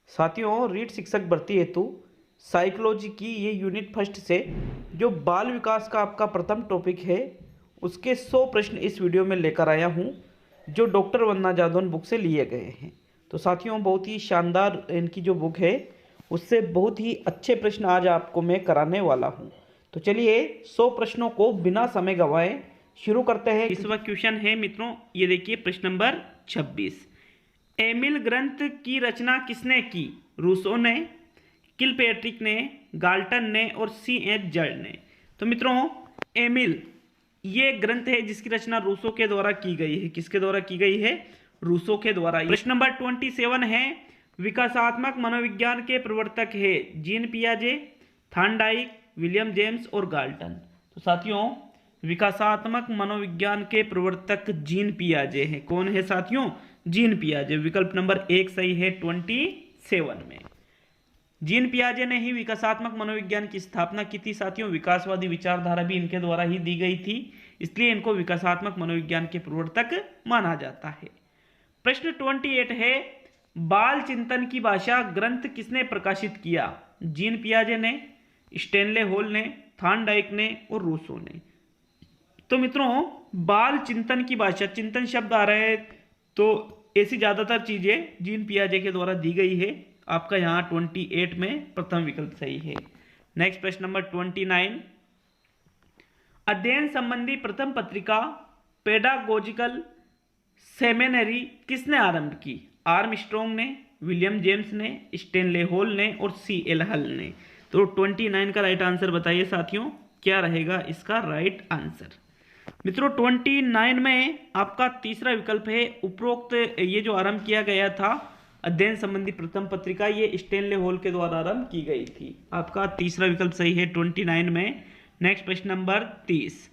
साथियों, रीट शिक्षक भर्ती हेतु साइकोलॉजी की ये यूनिट फर्स्ट से जो बाल विकास का आपका प्रथम टॉपिक है उसके 100 प्रश्न इस वीडियो में लेकर आया हूँ जो डॉक्टर वंदना जादौन बुक से लिए गए हैं। तो साथियों, बहुत ही शानदार इनकी जो बुक है उससे बहुत ही अच्छे प्रश्न आज आपको मैं कराने वाला हूँ। तो चलिए 100 प्रश्नों को बिना समय गंवाए शुरू करते हैं। इस वक्त क्वेश्चन है मित्रों, ये देखिए प्रश्न नंबर 26। एमिल ग्रंथ की रचना किसने की? रूसो ने, किलपेट्रिक ने, गाल्टन ने और C.H. जर्ड ने। तो मित्रों, एमिल ये ग्रंथ है जिसकी रचना रूसो के द्वारा की गई है। किसके द्वारा की गई है? रूसो के द्वारा। प्रश्न नंबर 27 है, विकासात्मक मनोविज्ञान के प्रवर्तक है जीन पियाजे, थॉर्नडाइक, विलियम जेम्स और गाल्टन। तो साथियों, विकासात्मक मनोविज्ञान के प्रवर्तक जीन पियाजे हैं। कौन है साथियों? जीन पियाजे। विकल्प नंबर 1 सही है 27 में। जीन पियाजे ने ही विकासात्मक मनोविज्ञान की स्थापना की थी। साथियों, विकासवादी विचारधारा भी इनके द्वारा ही दी गई थी, इसलिए इनको विकासात्मक मनोविज्ञान के प्रवर्तक माना जाता है। प्रश्न 28 है, बाल चिंतन की भाषा ग्रंथ किसने प्रकाशित किया? जीन पियाजे ने, स्टेनले हॉल ने, थॉर्नडाइक ने और रूसो ने। तो मित्रों, बाल चिंतन की भाषा, चिंतन शब्द आ रहा है तो ऐसी ज्यादातर चीजें जीन पियाजे के द्वारा दी गई है। आपका यहाँ 28 में प्रथम विकल्प सही है। नेक्स्ट प्रश्न नंबर 29, अध्ययन संबंधी प्रथम पत्रिका पेडागोजिकल सेमिनरी किसने आरंभ की? आर्मस्ट्रॉन्ग ने, विलियम जेम्स ने, स्टेनले हॉल ने और C.L. हल ने। तो 29 का राइट आंसर बताइए साथियों, क्या रहेगा इसका राइट आंसर? मित्रों, 29 में आपका तीसरा विकल्प है। उपरोक्त ये जो आरंभ किया गया था अध्ययन संबंधी प्रथम पत्रिका, ये स्टेनले हॉल के द्वारा आरंभ की गई थी। आपका तीसरा विकल्प सही है 29 में। नेक्स्ट प्रश्न नंबर 30,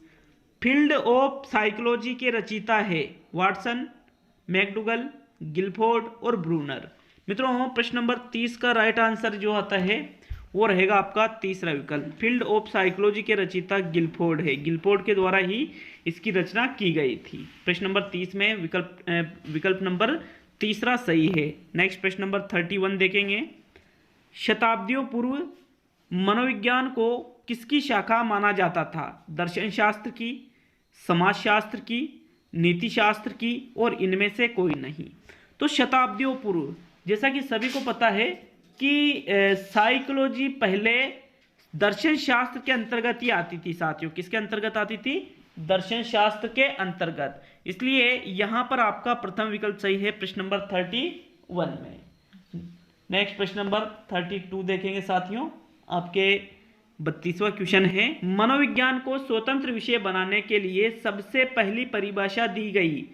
फील्ड ऑफ साइकोलॉजी के रचयिता है वाटसन, मैकडुगल, गिलफोर्ड और ब्रूनर। मित्रों, प्रश्न नंबर 30 का राइट आंसर जो आता है वो रहेगा आपका तीसरा विकल्प। फील्ड ऑफ साइकोलॉजी के रचयिता गिलफोर्ड है। गिलफोर्ड के द्वारा ही इसकी रचना की गई थी। प्रश्न नंबर 30 में विकल्प नंबर तीसरा सही है। नेक्स्ट प्रश्न नंबर 31 देखेंगे, शताब्दियों पूर्व मनोविज्ञान को किसकी शाखा माना जाता था? दर्शन शास्त्र की, समाजशास्त्र की, नीति शास्त्र की और इनमें से कोई नहीं। तो शताब्दियों पूर्व, जैसा कि सभी को पता है कि साइकोलॉजी पहले दर्शन शास्त्र के अंतर्गत ही आती थी। साथियों, किसके अंतर्गत आती थी? दर्शन शास्त्र के अंतर्गत। इसलिए यहां पर आपका प्रथम विकल्प सही है प्रश्न नंबर 31 में। नेक्स्ट प्रश्न नंबर 32 देखेंगे साथियों, आपके 32वां क्वेश्चन है, मनोविज्ञान को स्वतंत्र विषय बनाने के लिए सबसे पहली परिभाषा दी गई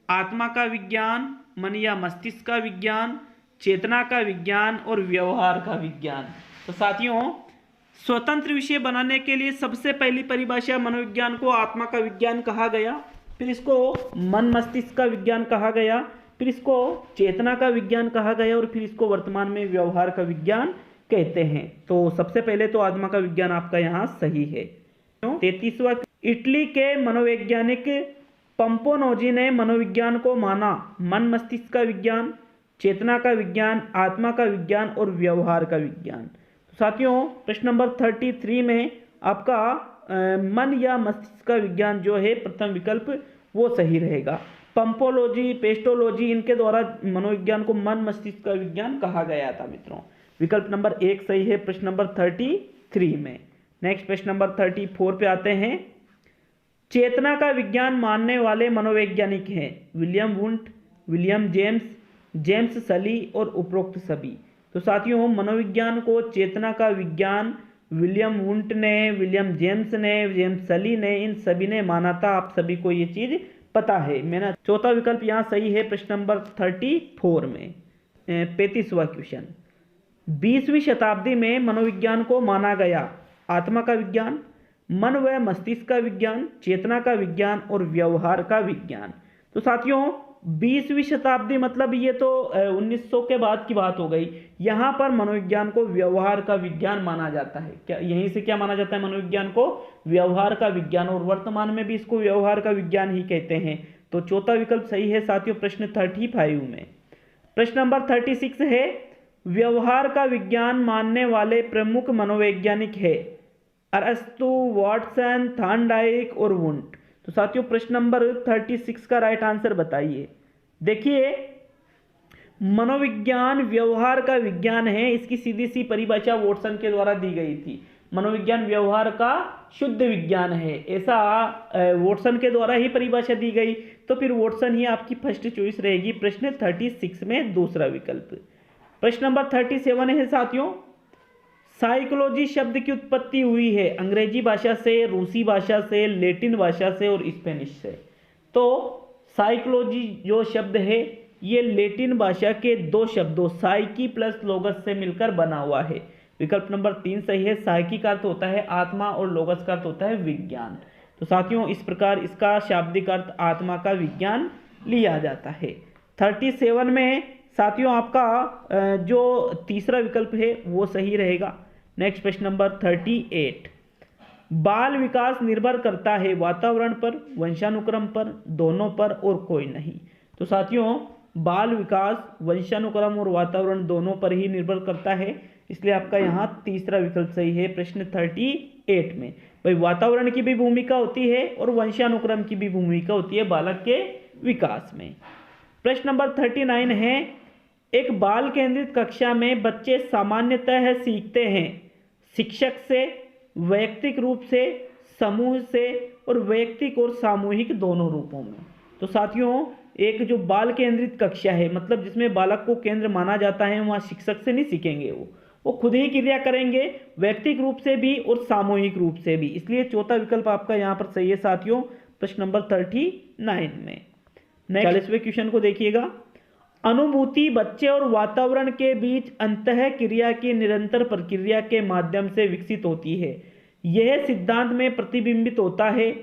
आत्मा का विज्ञान, मन या मस्तिष्क का विज्ञान, चेतना का विज्ञान और व्यवहार का विज्ञान। तो साथियों, स्वतंत्र विषय बनाने के लिए सबसे पहली परिभाषा मनोविज्ञान को आत्मा का विज्ञान कहा गया, फिर इसको मन मस्तिष्क का विज्ञान कहा गया, फिर इसको चेतना का विज्ञान कहा गया और फिर इसको वर्तमान में व्यवहार का विज्ञान कहते हैं। तो सबसे पहले तो आत्मा का विज्ञान आपका यहाँ सही है। 33वां, इटली के मनोवैज्ञानिक पंपोनोजी ने मनोविज्ञान को माना मन मस्तिष्क का विज्ञान, चेतना का विज्ञान, आत्मा का विज्ञान और व्यवहार का विज्ञान। तो साथियों, प्रश्न नंबर 33 में आपका मन या मस्तिष्क का विज्ञान जो है प्रथम विकल्प वो सही रहेगा। पंपोलॉजी, पेस्टोलॉजी, इनके द्वारा मनोविज्ञान को मन मस्तिष्क का विज्ञान कहा गया था। मित्रों, विकल्प नंबर 1 सही है प्रश्न नंबर 33 में। नेक्स्ट प्रश्न नंबर 34 पे आते हैं, चेतना का विज्ञान मानने वाले मनोवैज्ञानिक हैं William Wundt, William James, James सली और उपरोक्त सभी। तो साथियों, मनोविज्ञान को चेतना का विज्ञान विलियम वुंट ने, विलियम जेम्स ने, जेम्स सली ने, इन सभी ने माना था। आप सभी को ये चीज पता है। मेरा चौथा विकल्प यहाँ सही है प्रश्न नंबर 34 में। 35वां क्वेश्चन, 20वीं शताब्दी में मनोविज्ञान को माना गया आत्मा का विज्ञान, मन व मस्तिष्क का विज्ञान, चेतना का विज्ञान और व्यवहार का विज्ञान। तो साथियों, 20वीं शताब्दी मतलब ये तो 1900 के बाद की बात हो गई। यहाँ पर मनोविज्ञान को व्यवहार का विज्ञान माना जाता है। क्या यहीं से क्या माना जाता है? मनोविज्ञान को व्यवहार का विज्ञान, और वर्तमान में भी इसको व्यवहार का विज्ञान ही कहते हैं। तो चौथा विकल्प सही है साथियों प्रश्न 35 में। प्रश्न नंबर 36 है, व्यवहार का विज्ञान मानने वाले प्रमुख मनोवैज्ञानिक है? अरस्तु, वाटसन, थॉर्नडाइक और वुंट। तो साथियों प्रश्न नंबर 36 का राइट आंसर बताइए। देखिए, मनोविज्ञान व्यवहार का विज्ञान है, इसकी सीधी सी परिभाषा वाटसन के द्वारा दी गई थी। मनोविज्ञान व्यवहार का शुद्ध विज्ञान है, ऐसा वाटसन के द्वारा ही परिभाषा दी गई। तो फिर वाटसन ही आपकी फर्स्ट चॉइस रहेगी प्रश्न 36 में दूसरा विकल्प। प्रश्न नंबर 37 है साथियों, साइकोलॉजी शब्द की उत्पत्ति हुई है अंग्रेजी भाषा से, रूसी भाषा से, लैटिन भाषा से और स्पेनिश से। तो साइकोलॉजी जो शब्द है ये लैटिन भाषा के दो शब्दों साइकी प्लस लोगस से मिलकर बना हुआ है। विकल्प नंबर 3 सही है। साइकी का अर्थ होता है आत्मा और लोगस का अर्थ होता है विज्ञान। तो साथियों इस प्रकार इसका शाब्दिक अर्थ आत्मा का विज्ञान लिया जाता है। 37 में साथियों आपका जो तीसरा विकल्प है वो सही रहेगा। नेक्स्ट प्रश्न नंबर 38, बाल विकास निर्भर करता है वातावरण पर, वंशानुक्रम पर, दोनों पर और कोई नहीं। तो साथियों बाल विकास वंशानुक्रम और वातावरण दोनों पर ही निर्भर करता है, इसलिए आपका यहाँ तीसरा विकल्प सही है प्रश्न 38 में। भाई वातावरण की भी भूमिका होती है और वंशानुक्रम की भी भूमिका होती है बालक के विकास में। प्रश्न नंबर 39 है, एक बाल केंद्रित कक्षा में बच्चे सामान्यतः सीखते हैं शिक्षक से, वैयक्तिक रूप से, समूह से और वैयक्तिक और सामूहिक दोनों रूपों में। तो साथियों एक जो बाल केंद्रित कक्षा है मतलब जिसमें बालक को केंद्र माना जाता है वहाँ शिक्षक से नहीं सीखेंगे, वो खुद ही क्रिया करेंगे, वैयक्तिक रूप से भी और सामूहिक रूप से भी। इसलिए चौथा विकल्प आपका यहाँ पर सही है साथियों प्रश्न नंबर 39 में। 40वें क्वेश्चन को देखिएगा, अनुभूति बच्चे और वातावरण के बीच अंतः क्रिया की निरंतर प्रक्रिया के माध्यम से विकसित होती है। यह सिद्धांत में प्रतिबिंबित होता है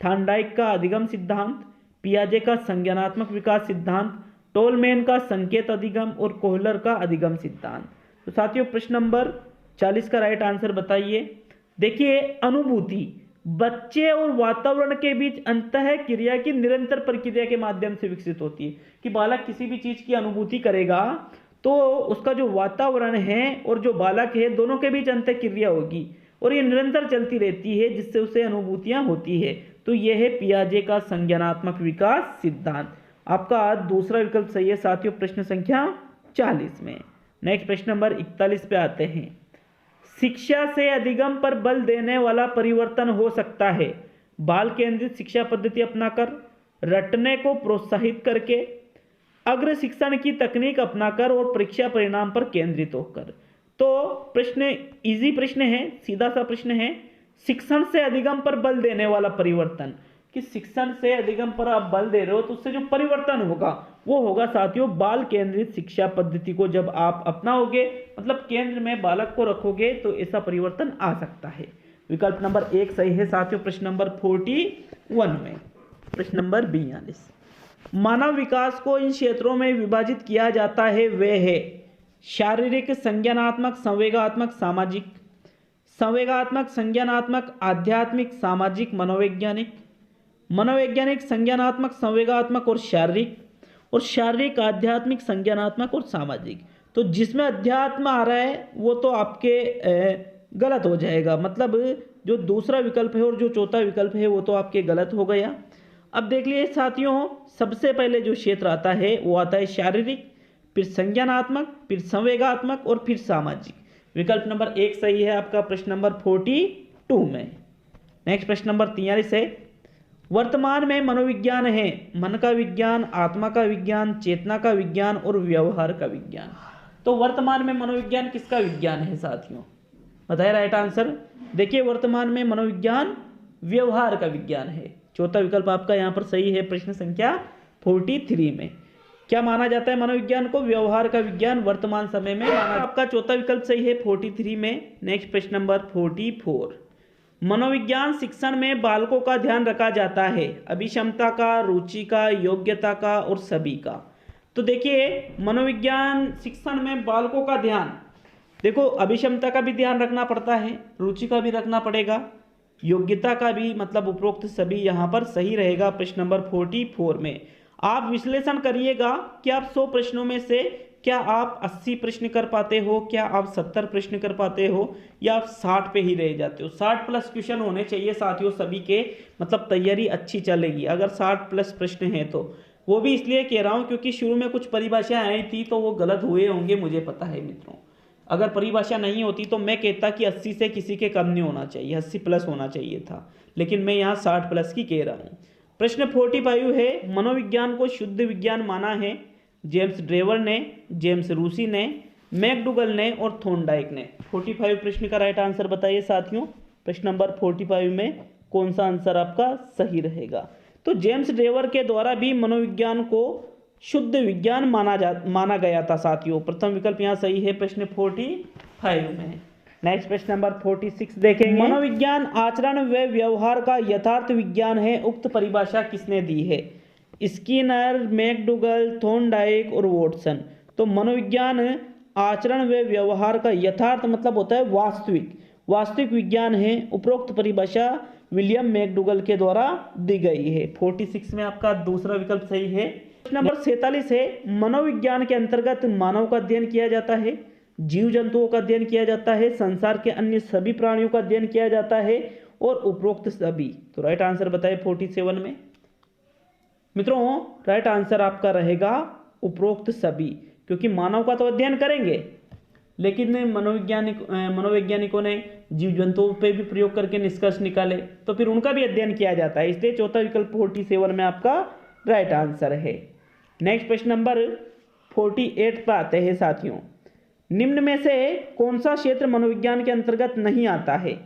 थॉर्नडाइक का अधिगम सिद्धांत, पियाजे का संज्ञानात्मक विकास सिद्धांत, टोलमैन का संकेत अधिगम और कोहलर का अधिगम सिद्धांत। तो साथियों प्रश्न नंबर 40 का राइट आंसर बताइए। देखिए अनुभूति बच्चे और वातावरण के बीच अंतः क्रिया की निरंतर प्रक्रिया के माध्यम से विकसित होती है कि बालक किसी भी चीज की अनुभूति करेगा तो उसका जो वातावरण है और जो बालक है दोनों के बीच अंतः क्रिया होगी और ये निरंतर चलती रहती है जिससे उसे अनुभूतियां होती है। तो यह है पियाजे का संज्ञानात्मक विकास सिद्धांत। आपका दूसरा विकल्प सही है साथियों प्रश्न संख्या 40 में। नेक्स्ट प्रश्न नंबर 41 पे आते हैं, शिक्षा से अधिगम पर बल देने वाला परिवर्तन हो सकता है बाल केंद्रित शिक्षा पद्धति अपनाकर, रटने को प्रोत्साहित करके, अग्र शिक्षण की तकनीक अपनाकर और परीक्षा परिणाम पर केंद्रित होकर। तो प्रश्न इजी प्रश्न है, सीधा सा प्रश्न है, शिक्षण से अधिगम पर बल देने वाला परिवर्तन कि शिक्षण से अधिगम पर आप बल दे रहे हो तो उससे जो परिवर्तन होगा वो होगा साथियों बाल केंद्रित शिक्षा पद्धति को जब आप अपनाओगे मतलब केंद्र में बालक को रखोगे तो ऐसा परिवर्तन आ सकता है। विकल्प नंबर 1 सही है साथियों प्रश्न नंबर 41 में। प्रश्न नंबर 42, मानव विकास को इन क्षेत्रों में विभाजित किया जाता है वे है शारीरिक, संज्ञानात्मक, संवेगात्मक, सामाजिक। संवेगात्मक, संज्ञानात्मक, आध्यात्मिक, सामाजिक, मनोवैज्ञानिक। मनोवैज्ञानिक, संज्ञानात्मक, संवेगात्मक और शारीरिक, और शारीरिक, आध्यात्मिक, संज्ञानात्मक और सामाजिक। तो जिसमें अध्यात्म आ रहा है वो तो आपके गलत हो जाएगा, मतलब जो दूसरा विकल्प है और जो चौथा विकल्प है वो तो आपके गलत हो गया। अब देख लिए साथियों, सबसे पहले जो क्षेत्र आता है वो आता है शारीरिक, फिर संज्ञानात्मक, फिर संवेगात्मक और फिर सामाजिक। विकल्प नंबर 1 सही है आपका प्रश्न नंबर 42 में। नेक्स्ट प्रश्न नंबर 43 है, वर्तमान में मनोविज्ञान है मन का विज्ञान, आत्मा का विज्ञान, चेतना का विज्ञान और व्यवहार का विज्ञान। तो वर्तमान में मनोविज्ञान किसका विज्ञान है साथियों, बताइए राइट आंसर। देखिए वर्तमान में मनोविज्ञान व्यवहार का विज्ञान है। चौथा विकल्प आपका यहाँ पर सही है प्रश्न संख्या 43 में। क्या माना जाता है मनोविज्ञान को, व्यवहार का विज्ञान वर्तमान समय में माना। आपका चौथा विकल्प सही है 43 में। नेक्स्ट प्रश्न नंबर 44, मनोविज्ञान शिक्षण में बालकों का ध्यान रखा जाता है अभिक्षमता का, रुचि का, योग्यता का और सभी का। तो देखिए मनोविज्ञान शिक्षण में बालकों का ध्यान, देखो अभिक्षमता का भी ध्यान रखना पड़ता है, रुचि का भी रखना पड़ेगा, योग्यता का भी, मतलब उपरोक्त सभी यहाँ पर सही रहेगा प्रश्न नंबर 44 में। आप विश्लेषण करिएगा कि आप 100 प्रश्नों में से क्या आप 80 प्रश्न कर पाते हो, क्या आप 70 प्रश्न कर पाते हो, या आप 60 पे ही रह जाते हो? 60 प्लस क्वेश्चन होने चाहिए साथियों सभी के, मतलब तैयारी अच्छी चलेगी अगर 60 प्लस प्रश्न हैं तो। वो भी इसलिए कह रहा हूँ क्योंकि शुरू में कुछ परिभाषाएं आई थी तो वो गलत हुए होंगे, मुझे पता है मित्रों। अगर परिभाषा नहीं होती तो मैं कहता कि 80 से किसी के कम नहीं होना चाहिए, 80 प्लस होना चाहिए था, लेकिन मैं यहाँ 60 प्लस की कह रहा हूँ। प्रश्न 45 है, मनोविज्ञान को शुद्ध विज्ञान माना है जेम्स ड्रेवर ने, जेम्स रूसी ने, मैकडूगल ने और थॉर्नडाइक ने। 45 प्रश्न का राइट आंसर बताइए साथियों। प्रश्न नंबर 45 में कौन सा आंसर आपका सही रहेगा? तो जेम्स ड्रेवर के द्वारा भी मनोविज्ञान को शुद्ध विज्ञान माना गया था साथियों। प्रथम विकल्प यहाँ सही है प्रश्न 45 में। नेक्स्ट प्रश्न नंबर 46 देखेंगे। मनोविज्ञान आचरण व व्यवहार का यथार्थ विज्ञान है, उक्त परिभाषा किसने दी है? स्किनर, मैकडूगल, थॉर्नडाइक और वॉटसन। तो मनोविज्ञान आचरण व व्यवहार का यथार्थ मतलब होता है वास्तविक विज्ञान है। उपरोक्त परिभाषा विलियम मैकडूगल के द्वारा दी गई है। 46 में आपका दूसरा विकल्प सही है। प्रश्न नंबर 47 है, मनोविज्ञान के अंतर्गत मानव का अध्ययन किया जाता है, जीव जंतुओं का अध्ययन किया जाता है, संसार के अन्य सभी प्राणियों का अध्ययन किया जाता है और उपरोक्त सभी। तो राइट आंसर बताइए 47 में। मित्रों राइट आंसर आपका रहेगा उपरोक्त सभी, क्योंकि मानव का तो अध्ययन करेंगे लेकिन मनोवैज्ञानिकों ने जीव जंतुओं पे भी प्रयोग करके निष्कर्ष निकाले तो फिर उनका भी अध्ययन किया जाता है, इसलिए चौथा विकल्प 47 में आपका राइट आंसर है। नेक्स्ट प्रश्न नंबर 48 पर आते हैं साथियों। निम्न में से कौन सा क्षेत्र मनोविज्ञान के अंतर्गत नहीं आता है?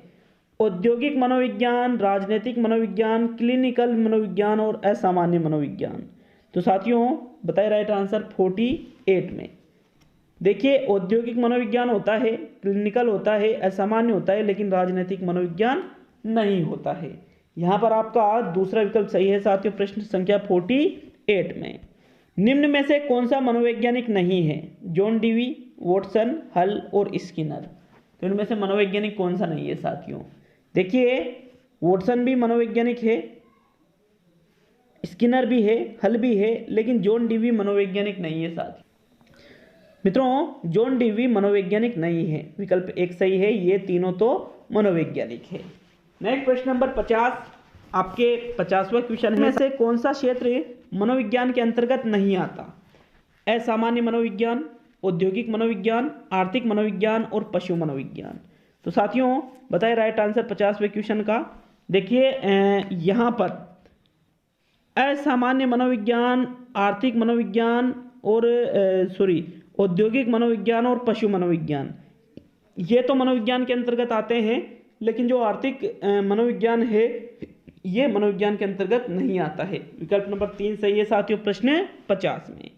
औद्योगिक मनोविज्ञान, राजनीतिक मनोविज्ञान, क्लिनिकल मनोविज्ञान और असामान्य मनोविज्ञान। तो साथियों बताइए राइट आंसर 48 में। देखिए औद्योगिक मनोविज्ञान होता है, क्लिनिकल होता है, असामान्य होता है, लेकिन राजनीतिक मनोविज्ञान नहीं होता है। यहाँ पर आपका दूसरा विकल्प सही है साथियों प्रश्न संख्या 48 में। निम्न में से कौन सा मनोवैज्ञानिक नहीं है? जॉन डीवी, वॉटसन, हल और स्किनर। तो इनमें से मनोवैज्ञानिक कौन सा नहीं है साथियों? देखिए वॉटसन भी मनोवैज्ञानिक है, स्किनर भी है, हल भी है, लेकिन जॉन डीवी मनोवैज्ञानिक नहीं है साथियों। मित्रों जॉन डीवी मनोवैज्ञानिक नहीं है, विकल्प 1 सही है, ये तीनों तो मनोवैज्ञानिक है। नेक्स्ट प्रश्न नंबर 50 आपके 50वां क्वेश्चन में से कौन सा क्षेत्र मनोविज्ञान के अंतर्गत नहीं आता? असामान्य मनोविज्ञान, औद्योगिक मनोविज्ञान, आर्थिक मनोविज्ञान और पशु मनोविज्ञान। तो साथियों बताइए राइट आंसर 50वें क्वेश्चन का। देखिए यहाँ पर असामान्य मनोविज्ञान, आर्थिक मनोविज्ञान और औद्योगिक मनोविज्ञान और पशु मनोविज्ञान, ये तो मनोविज्ञान के अंतर्गत आते हैं, लेकिन जो आर्थिक मनोविज्ञान है ये मनोविज्ञान के अंतर्गत नहीं आता है। विकल्प नंबर 3 सही है साथियों प्रश्न 50 में।